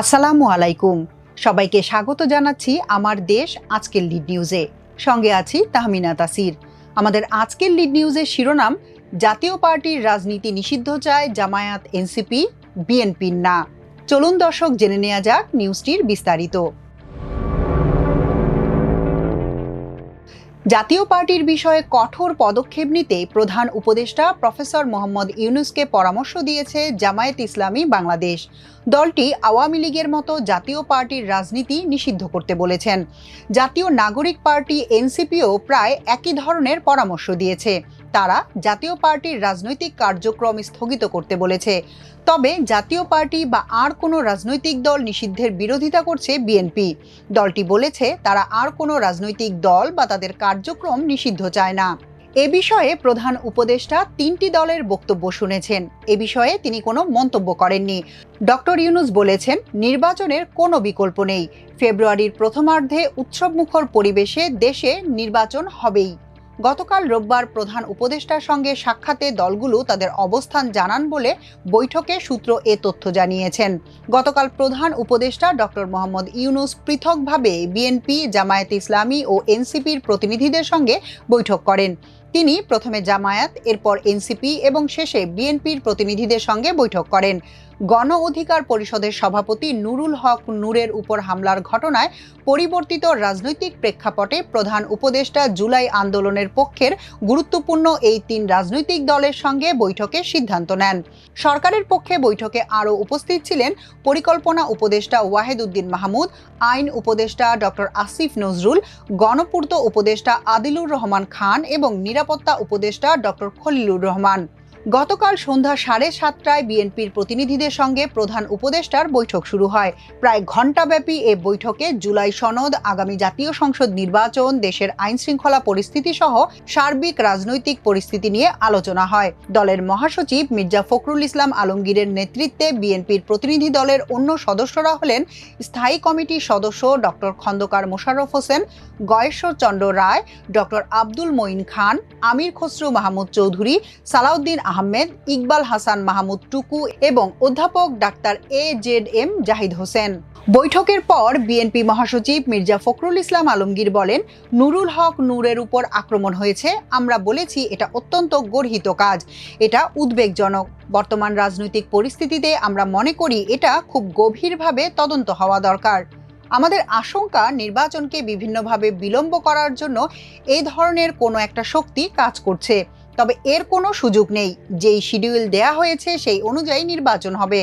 আসসালামু আলাইকুম। সবাইকে স্বাগত জানাচ্ছি আমার দেশ আজকের লিড নিউজে। সঙ্গে আছি তাহমিনা তাসির। আমাদের আজকের লিড নিউজের শিরোনাম, জাতীয় পার্টির রাজনীতি নিষিদ্ধ চায় জামায়াত, এনসিপি, বিএনপির না। চলুন দর্শক জেনে নেওয়া যাক নিউজটির বিস্তারিত। জাতীয় পার্টির বিষয়ে কঠোর পদক্ষেপ নিতে প্রধান উপদেষ্টা প্রফেসর মোহাম্মদ ইউনূসকে পরামর্শ দিয়েছে জামায়াত ইসলামী বাংলাদেশ। দলটি আওয়ামী লীগের মতো জাতীয় পার্টির রাজনীতি নিষিদ্ধ করতে বলেছেন। জাতীয় নাগরিক পার্টি এনসিপিও প্রায় একই ধরনের পরামর্শ দিয়েছে। তারা জাতীয় পার্টির রাজনৈতিক কার্যক্রম স্থগিত করতে বলেছে। তবে জাতীয় পার্টি বা আর কোনো রাজনৈতিক দল নিষিদ্ধের বিরোধিতা করছে বিএনপি। দলটি বলেছে তারা আর কোনো রাজনৈতিক দল বা তাদের কার্যক্রম নিষিদ্ধ চায় না। এ বিষয়ে প্রধান উপদেষ্টা 3টি দলের বক্তব্য শুনেছেন। এ বিষয়ে তিনি কোনো মন্তব্য করেননি। ডক্টর ইউনূস বলেছেন, নির্বাচনের কোনো বিকল্প নেই। ফেব্রুয়ারির প্রথমার্ধে উৎসবমুখর পরিবেশে দেশে নির্বাচন হবেই। গতকাল রোববার প্রধান উপদেষ্টার সঙ্গে সাক্ষাতে দলগুলো তাদের অবস্থান জানান বলে বৈঠকে সূত্র এ তথ্য জানিয়েছেন। গতকাল প্রধান উপদেষ্টা ডক্টর মোহাম্মদ ইউনূস পৃথকভাবে বিএনপি, জামায়াত ইসলামী ও এনসিপির প্রতিনিধিদের সঙ্গে বৈঠক করেন। তিনি প্রথমে জামায়াত, এরপর এনসিপি এবং শেষে বিএনপির প্রতিনিধিদের সঙ্গে বৈঠক করেন। গণ অধিকার পরিষদের সভাপতি নুরুল হক নূরের উপর হামলার ঘটনায় পরিবর্তিত রাজনৈতিক প্রেক্ষাপটে প্রধান উপদেষ্টা জুলাই আন্দোলনের পক্ষের গুরুত্বপূর্ণ এই 3 রাজনৈতিক দলের সঙ্গে বৈঠকে সিদ্ধান্ত নেন। সরকারের পক্ষে বৈঠকে আরও উপস্থিত ছিলেন পরিকল্পনা উপদেষ্টা ওয়াহেদ উদ্দিন মাহমুদ, আইন উপদেষ্টা ডক্টর আসিফ নজরুল, গণপূর্ত উপদেষ্টা আদিলুর রহমান খান এবং নিরাপত্তা উপদেষ্টা ডক্টর খলিলুর রহমান। গতকাল সন্ধ্যা 7:30টায় বিএনপির প্রতিনিধিদের সঙ্গে প্রধান উপদেষ্টার বৈঠক শুরু হয়। প্রায় ঘণ্টাব্যাপী এ বৈঠকে জুলাই সনদ, আগামী জাতীয় সংসদ নির্বাচন, দেশের আইনশৃঙ্খলা পরিস্থিতি সহ সার্বিক রাজনৈতিক পরিস্থিতি নিয়ে আলোচনা হয়। দলের মহাসচিব মির্জা ফখরুল ইসলাম আলমগীরের নেতৃত্বে বিএনপির প্রতিনিধি দলের অন্য সদস্যরা হলেন স্থায়ী কমিটির সদস্য ডক্টর খন্দকার মোশাররফ হোসেন, গয়েশ্বর চন্দ্র রায়, ডক্টর আব্দুল মঈন খান, আমির খসরু মাহমুদ চৌধুরী, সালাউদ্দিন আহমেদ, ইকবাল হাসান মাহমুদ টুকু এবং অধ্যাপক ডাক্তার AZM জাহিদ হোসেন। বৈঠকের পর বিএনপি মহাসচিব মির্জা ফখরুল ইসলাম আলমগীর বলেন, নুরুল হক নূরের উপর আক্রমণ হয়েছে। আমরা বলেছি এটা অত্যন্ত গর্হিত কাজ, এটা উদ্বেগজনক। বর্তমান রাজনৈতিক পরিস্থিতিতে আমরা মনে করি এটা খুব গভীরভাবে তদন্ত হওয়া দরকার। আমাদের আশঙ্কা, নির্বাচনকে বিভিন্নভাবে বিলম্ব করার জন্য এই ধরনের কোনো একটা শক্তি কাজ করছে। তবে এর কোনো সুযোগ নেই। যেই শিডিউল দেয়া হয়েছে সেই অনুযায়ী নির্বাচন হবে।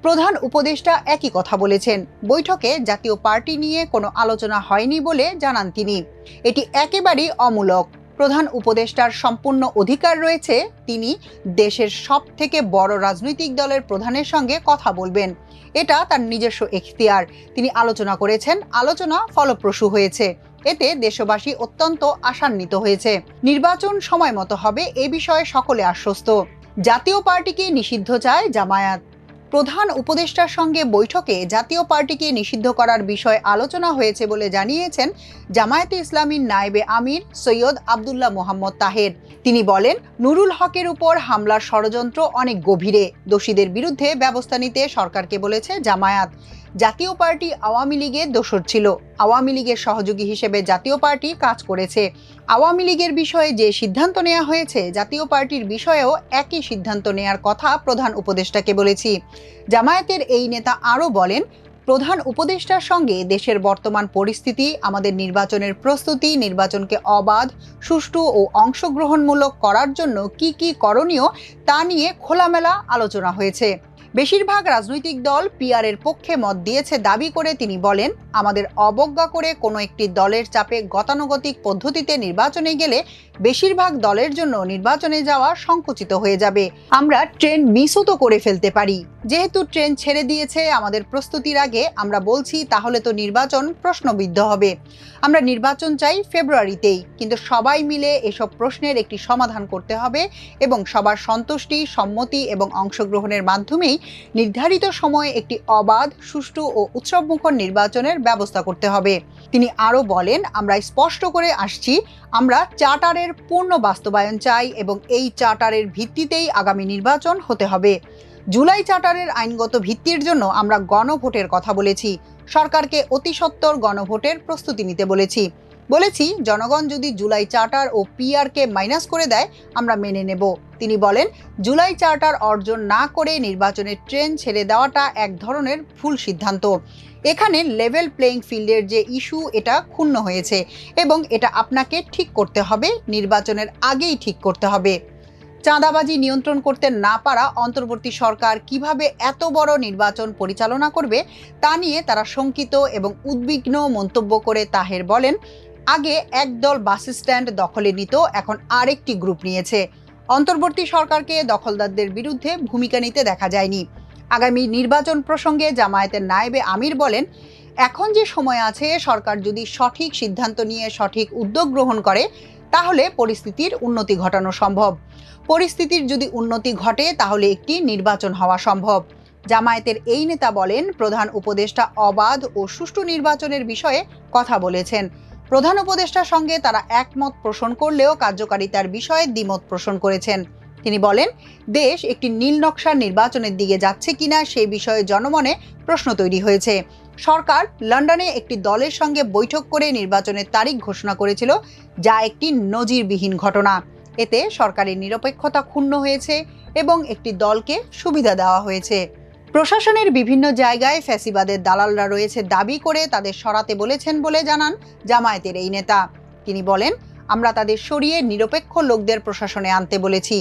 প্রধান উপদেষ্টা একই কথা বলেছেন। বৈঠকে জাতীয় পার্টি নিয়ে কোনো আলোচনা হয়নি বলে জানান তিনি। এটি একেবারেই অমূলক। প্রধান উপদেষ্টার সম্পূর্ণ অধিকার রয়েছে। তিনি দেশের সবথেকে বড় রাজনৈতিক দলের প্রধানের সঙ্গে কথা বলবেন। এটা তার নিজস্ব এখতিয়ার। তিনি আলোচনা করেছেন, আলোচনা ফলপ্রসূ হয়েছে। এতে দেশবাসী অত্যন্ত আশান্বিত হয়েছে। নির্বাচন সময় মতো হবে, এ বিষয়ে সকলে আশ্বস্ত। জাতীয় পার্টিকে নিষিদ্ধ চায় জামায়াত। প্রধান উপদেষ্টার সঙ্গে বৈঠকে জাতীয় পার্টিকে নিষিদ্ধ করার বিষয়ে আলোচনা হয়েছে বলে জানিয়েছেন জামায়াতে ইসলামীর নায়েবে আমির সৈয়দ আবদুল্লাহ মোহাম্মদ তাহের। তিনি বলেন, নুরুল হকের উপর হামলার ষড়যন্ত্র অনেক গভীরে। দোষীদের বিরুদ্ধে ব্যবস্থা নিতে সরকারকে বলেছে জামায়াত। জাতীয় পার্টি আওয়ামী লীগের দোসর ছিল। আওয়ামী লীগের সহযোগী হিসেবে জাতীয় পার্টি কাজ করেছে। আওয়ামী লীগের বিষয়ে যে সিদ্ধান্ত নেওয়া হয়েছে, জাতীয় পার্টির বিষয়েও একই সিদ্ধান্ত নেয়ার কথা প্রধান উপদেষ্টাকে বলেছি। জামায়াতের এই নেতা আরও বলেন, প্রধান উপদেষ্টার সঙ্গে দেশের বর্তমান পরিস্থিতি, আমাদের নির্বাচনের প্রস্তুতি, নির্বাচনকে অবাধ, সুষ্ঠু ও অংশগ্রহণমূলক করার জন্য কি কি করণীয় তা নিয়ে খোলামেলা আলোচনা হয়েছে। বেশিরভাগ রাজনৈতিক দল পিআরের পক্ষে মত দিয়েছে দাবি করে তিনি বলেন, আমাদের অবজ্ঞা করে কোনো একটি দলের চাপে গতানুগতিক পদ্ধতিতে নির্বাচনে গেলে বেশিরভাগ দলের জন্য নির্বাচনে যাওয়া সংকুচিত হয়ে যাবে। আমরা ট্রেন মিসও তো করে ফেলতে পারি। যেহেতু ট্রেন ছেড়ে দিয়েছে আমাদের প্রস্তুতির আগে, আমরা বলছি তাহলে তো নির্বাচন প্রশ্নবিদ্ধ হবে। আমরা নির্বাচন চাই ফেব্রুয়ারিতেই, কিন্তু সবাই মিলে এসব প্রশ্নের একটি সমাধান করতে হবে এবং সবার সন্তুষ্টি, সম্মতি এবং অংশগ্রহণের মাধ্যমেই নির্ধারিত সময়ে একটি অবাধ, সুষ্ঠু ও উৎসবমুখর নির্বাচনের ব্যবস্থা করতে হবে। তিনি আরও বলেন, আমরা স্পষ্ট করে আসছি, আমরা চার্টারের পূর্ণ বাস্তবায়ন চাই এবং এই চার্টারের ভিত্তিতেই আগামী নির্বাচন হতে হবে। জুলাই চার্টারের আইনগত ভিত্তির জন্য আমরা গণভোটের কথা বলেছি। সরকারকে অতি সত্বর গণভোটের প্রস্তুতি নিতে বলেছি জনগণ যদি জুলাই চার্টার ও পিআরকে মাইনাস করে দেয় আমরা মেনে নেব। তিনি বলেন, জুলাই চার্টার অর্জন না করে নির্বাচনের ট্রেন ছেড়ে দেওয়াটা এক ধরনের ভুল সিদ্ধান্ত। এখানে লেভেল প্লেইং ফিল্ডের যে ইস্যু, এটা ক্ষুণ্ণ হয়েছে এবং এটা আপনাকে ঠিক করতে হবে, নির্বাচনের আগেই ঠিক করতে হবে। চাঁদাবাজি নিয়ন্ত্রণ করতে না পারা অন্তর্বর্তী সরকার কিভাবে এত বড় নির্বাচন পরিচালনা করবে তা নিয়ে তারা শঙ্কিত এবং উদ্বিগ্ন মন্তব্য করে তাহের বলেন, আগে একদল বাস স্ট্যান্ড দখলে নিত, এখন আরেকটি গ্রুপ নিয়েছে। অন্তর্বর্তী সরকারকে দখলদারদের বিরুদ্ধে ভূমিকা নিতে দেখা যায়নি। আগামী নির্বাচন প্রসঙ্গে জামায়াতের নায়েবে আমির বলেন, এখন যে সময় আছে, সরকার যদি সঠিক সিদ্ধান্ত নিয়ে সঠিক উদ্যোগ গ্রহণ করে তাহলে পরিস্থিতির উন্নতি ঘটানো সম্ভব। পরিস্থিতির যদি উন্নতি ঘটে তাহলে একটি নির্বাচন হওয়া সম্ভব। জামায়াতের এই নেতা বলেন, প্রধান উপদেষ্টা অবাধ ও সুষ্ঠু নির্বাচনের বিষয়ে কথা বলেছেন। প্রধান উপদেষ্টার সঙ্গে তারা একমত পোষণ করলেও কার্যকারিতার বিষয়ে দ্বিমত পোষণ করেছেন। তিনি বলেন, দেশ একটি নীল নকশার নির্বাচনের দিকে যাচ্ছে কিনা সেই বিষয়ে জনমনে প্রশ্ন তৈরি হয়েছে। সরকার লন্ডনে একটি দলের সঙ্গে বৈঠক করে নির্বাচনের তারিখ ঘোষণা করেছিল, যা একটি নজিরবিহীন ঘটনা। এতে সরকারের নিরপেক্ষতা ক্ষুণ্ণ হয়েছে এবং একটি দলকে সুবিধা দেওয়া হয়েছে। প্রশাসনের বিভিন্ন জায়গায় ফ্যাসিবাদের দালালরা রয়েছে দাবি করে তাদের সরাতে বলেছেন বলে জানান জামায়াতের এই নেতা। তিনি বলেন, আমরা তাদের সরিয়ে নিরপেক্ষ লোকদের প্রশাসনে আনতে বলেছি।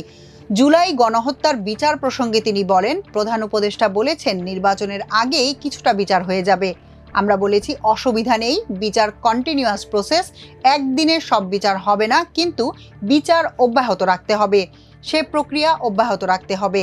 জুলাই গণহত্যার বিচার প্রসঙ্গে তিনি বলেন, প্রধান উপদেষ্টা বলেছেন নির্বাচনের আগেই কিছুটা বিচার হয়ে যাবে। আমরা বলেছি অসুবিধা নেই, বিচার কন্টিনিউয়াস প্রসেস, একদিনে সব বিচার হবে না, কিন্তু বিচার অব্যাহত রাখতে হবে, সে প্রক্রিয়া অব্যাহত রাখতে হবে।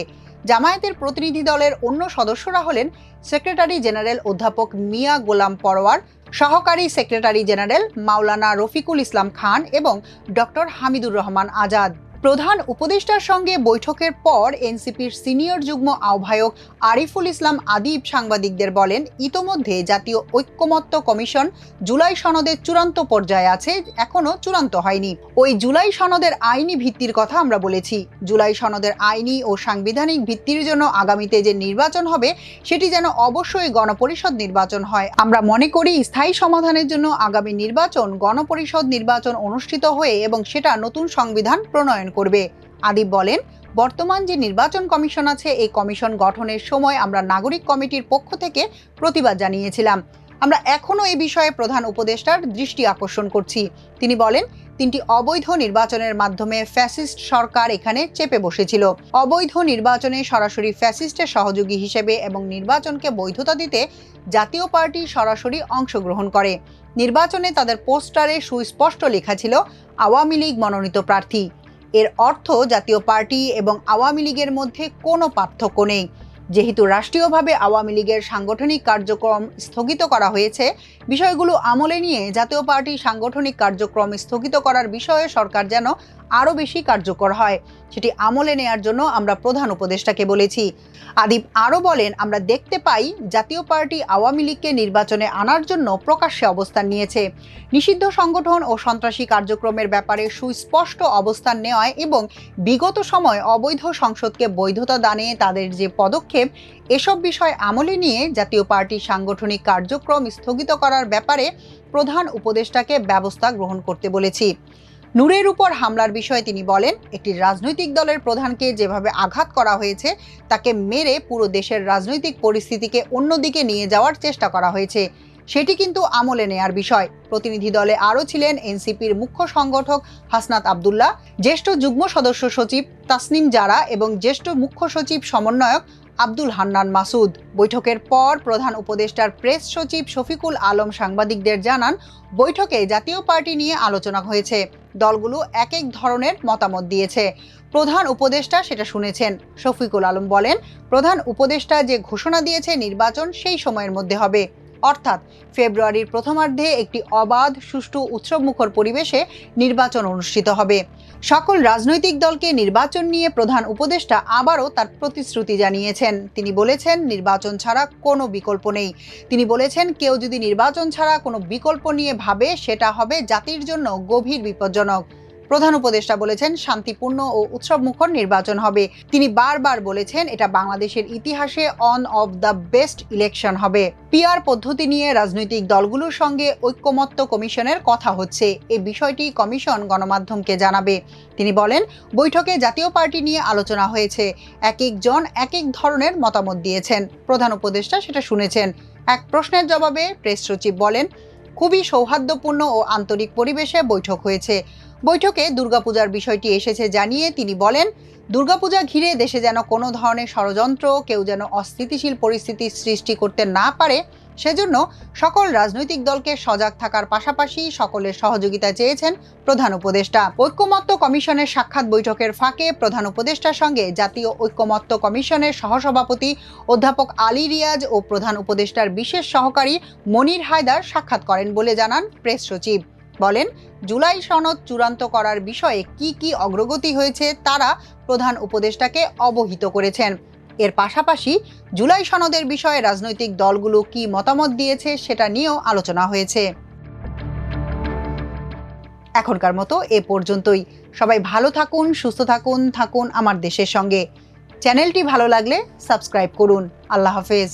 জামায়াতের প্রতিনিধি দলের অন্য সদস্যরা হলেন সেক্রেটারি জেনারেল অধ্যাপক মিয়া গোলাম পরওয়ার, সহকারী সেক্রেটারি জেনারেল মাওলানা রফিকুল ইসলাম খান এবং ডক্টর হামিদুর রহমান আজাদ। প্রধান উপদেষ্টার সঙ্গে বৈঠকের পর এনসিপির সিনিয়র যুগ্ম আহ্বায়ক আরিফুল ইসলাম আদিব সাংবাদিকদের বলেন, ইতোমধ্যে জাতীয় ঐক্যমত্য কমিশন জুলাই সনদের চূড়ান্ত পর্যায়ে আছে, এখনো চূড়ান্ত হয়নি। ওই জুলাই সনদের আইনি ভিত্তির কথা আমরা বলেছি। জুলাই সনদের আইনি ও সাংবিধানিক ভিত্তির জন্য আগামীতে যে নির্বাচন হবে সেটি যেন অবশ্যই গণপরিষদ নির্বাচন হয়। আমরা মনে করি স্থায়ী সমাধানের জন্য আগামী নির্বাচন গণপরিষদ নির্বাচন অনুষ্ঠিত হয়ে এবং সেটা নতুন সংবিধান প্রণয়ন করবে। আদিব বলেন, বর্তমান যে নির্বাচন কমিশন আছে, এই কমিশন গঠনের সময় আমরা নাগরিক কমিটির পক্ষ থেকে প্রতিবাদ জানিয়েছিলাম। আমরা এখনো এই বিষয়ে প্রধান উপদেষ্টার দৃষ্টি আকর্ষণ করছি। তিনি বলেন, 3টি অবৈধ নির্বাচনের মাধ্যমে ফ্যাসিস্ট সরকার এখানে চেপে বসেছিল। অবৈধ নির্বাচনে সরাসরি ফ্যাসিস্টের সহযোগী হিসেবে এবং নির্বাচনকে বৈধতা দিতে জাতীয় পার্টি সরাসরি অংশগ্রহণ করে। নির্বাচনে তাদের পোস্টারে সুস্পষ্ট লেখা ছিল আওয়ামী লীগ মনোনীত প্রার্থী। এর অর্থ জাতীয় পার্টি এবং আওয়ামী লীগের মধ্যে কোনো পার্থক্য নেই। যেহেতু রাষ্ট্রীয়ভাবে আওয়ামী লীগের সাংগঠনিক কার্যক্রম স্থগিত করা হয়েছে, বিষয়গুলো আমলে নিয়ে জাতীয় পার্টির সাংগঠনিক কার্যক্রম স্থগিত করার বিষয়ে সরকার যেন আরও বেশি কার্যকর হয়, সেটি আমলে নেয়ার জন্য আমরা প্রধান উপদেষ্টাকে বলেছি। আদিব আরও বলেন, আমরা দেখতে পাই জাতীয় পার্টি আওয়ামী লীগকে নির্বাচনে আনার জন্য প্রকাশ্যে অবস্থান নিয়েছে। নিষিদ্ধ সংগঠন ও সন্ত্রাসী কার্যক্রমের ব্যাপারে সুস্পষ্ট অবস্থান নেওয়ায় এবং বিগত সময় অবৈধ সংসদকে বৈধতা দানে তাদের যে পদক্ষেপ, এসব বিষয় আমলে নিয়ে জাতীয় পার্টির সাংগঠনিক কার্যক্রম স্থগিত করার ব্যাপারে প্রধান উপদেষ্টাকে ব্যবস্থা গ্রহণ করতে বলেছি। নূরের উপর হামলার বিষয়ে তিনি বলেন, একটি রাজনৈতিক দলের প্রধানকে যেভাবে আঘাত করা হয়েছে তাকে মেরে পুরো দেশের রাজনৈতিক পরিস্থিতিকে অন্যদিকে নিয়ে যাওয়ার চেষ্টা করা হয়েছে, সেটি কিন্তু আমলে নেয়ার বিষয়। প্রতিনিধি দলে আরও ছিলেন এনসিপির মুখ্য সংগঠক হাসনাত আবদুল্লাহ, জ্যেষ্ঠ যুগ্ম সদস্য সচিব তাসনিম জারা এবং জ্যেষ্ঠ মুখ্য সচিব সমন্বয়ক আব্দুল হান্নান মাসুদ। বৈঠকের পর প্রধান উপদেষ্টার প্রেস সচিব শফিকুল আলম সাংবাদিকদের জানান, বৈঠকে জাতীয় পার্টি নিয়ে আলোচনা হয়েছে। দলগুলো এক এক ধরনের মতামত দিয়েছে। প্রধান উপদেষ্টা সেটা শুনেছেন। শফিকুল আলম বলেন, প্রধান উপদেষ্টা যে ঘোষণা দিয়েছে নির্বাচন সেই সময়ের মধ্যে হবে, অর্থাৎ ফেব্রুয়ারির প্রথমার্ধে একটি অবাধ, সুষ্ঠু, উৎসবমুখর পরিবেশে নির্বাচন অনুষ্ঠিত হবে। সকল রাজনৈতিক দলকে নির্বাচন নিয়ে প্রধান উপদেষ্টা আবারও তার প্রতিশ্রুতি জানিয়েছেন। তিনি বলেছেন, নির্বাচন ছাড়া কোনো বিকল্প নেই। তিনি বলেছেন, কেউ যদি নির্বাচন ছাড়া কোনো বিকল্প নিয়ে ভাবে সেটা হবে জাতির জন্য গভীর বিপজ্জনক। প্রধান উপদেষ্টা বলেছেন শান্তিপূর্ণ ও উৎসবমুখর নির্বাচন হবে। তিনি বারবার বলেছেন এটা বাংলাদেশের ইতিহাসে on of the best election হবে। পিআর পদ্ধতি নিয়ে রাজনৈতিক দলগুলোর সঙ্গে ঐক্যমত্য কমিশনের কথা হচ্ছে। এই বিষয়টি কমিশন গণমাধ্যমকে জানাবে। তিনি বলেন বৈঠকে জাতীয় পার্টি নিয়ে আলোচনা হয়েছে, এক একজন এক এক ধরনের মতামত দিয়েছেন, প্রধান উপদেষ্টা সেটা শুনেছেন। এক প্রশ্নের জবাবে প্রেস সচিব বলেন খুবই সৌহার্দ্যপূর্ণ ও আন্তরিক পরিবেশে বৈঠক হয়েছে। বৈঠকে দুর্গাপূজার বিষয়টি এসেছে জানিয়ে তিনি বলেন দুর্গাপূজা ঘিরে দেশে যেন কোনো ধরনের ষড়যন্ত্র, কেউ যেন অস্থিতিশীল পরিস্থিতি সৃষ্টি করতে না পারে, সেজন্য সকল রাজনৈতিক দলকে সজাগ থাকার পাশাপাশি সকলের সহযোগিতা চেয়েছেন প্রধান উপদেষ্টা। ঐক্যমত্য কমিশনের সাক্ষাৎ বৈঠকের ফাঁকে প্রধান উপদেষ্টার সঙ্গে জাতীয় ঐক্যমত্য কমিশনের সহসভাপতি অধ্যাপক আলী রিয়াজ ও প্রধান উপদেষ্টার বিশেষ সহকারী মনির হায়দার সাক্ষাৎ করেন বলে জানান প্রেস সচিব। বলেন জুলাই সনদ চূড়ান্ত করার বিষয়ে কি কি অগ্রগতি হয়েছে তারা প্রধান উপদেষ্টাকে অবহিত করেছেন। এর পাশাপাশি জুলাই সনদের বিষয়ে রাজনৈতিক দলগুলো কি মতামত দিয়েছে সেটা নিয়েও আলোচনা হয়েছে। এখনকার মতো এ পর্যন্তই। সবাই ভালো থাকুন, সুস্থ থাকুন, থাকুন আমার দেশের সঙ্গে। চ্যানেলটি ভালো লাগলে সাবস্ক্রাইব করুন। আল্লাহ হাফেজ।